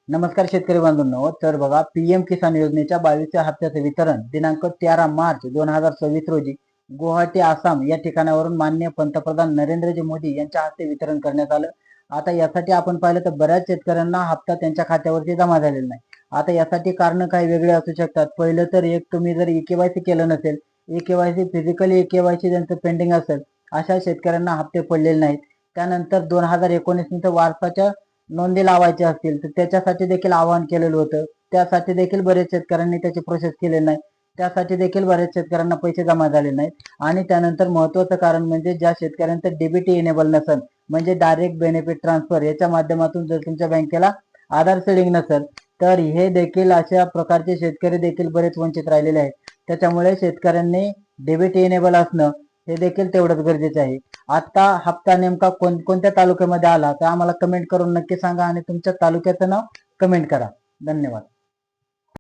नमस्कार शेतकरी बांधवांनो. तर बघा, पीएम किसान योजनेच्या 22व्या हप्त्याचे वितरण दिनांक 13 मार्च 2026 रोजी गुवाहाटी आसाम या ठिकाणावरून माननीय पंतप्रधान नरेंद्रजी मोदी यांच्या हस्ते वितरण करण्यात आलं. आता यासाठी आपण पाहिलं तर बऱ्याच शेतकऱ्यांना हप्ता त्यांच्या खात्यावरती जमा झालेला नाही. आता यासाठी कारण काही वेगळे असू शकतात. पहिलं तर एक, तुम्ही जर ई-केवायसी केलं नसेल, ई-केवायसी फिजिकली ई-केवायसी ज्यांचं पेंडिंग असेल अशा शेतकऱ्यांना हप्ते पडलेले नाहीत. त्यानंतर 2019 नंतर वारसाच्या नोंदी लावायच्या असतील तर त्याच्यासाठी देखील आवाहन केलेलं होतं. त्यासाठी देखील बरेच शेतकऱ्यांनी त्याची प्रोसेस केलेली नाही. त्यासाठी देखील बरेच शेतकऱ्यांना पैसे जमा झाले नाहीत. आणि त्यानंतर महत्त्वाचं कारण म्हणजे ज्या शेतकऱ्यांचं डीबीटी इनेबल नसेल, म्हणजे डायरेक्ट बेनिफिट ट्रान्सफर याच्या माध्यमातून जर तुमच्या बँकेला आधार सीडिंग नसेल, तर हे देखील अशा प्रकारचे शेतकरी देखील बरेच वंचित राहिलेले आहेत. त्याच्यामुळे शेतकऱ्यांनी डीबीटी इनेबल असणं हे देखील तेवढंच गरजेचं आहे. आता हप्ता नेमका कोणत्या तालुक्यामध्ये आला तर आम्हाला कमेंट करून नक्की सांगा आणि तुमच्या तालुक्याचं नाव कमेंट करा. धन्यवाद.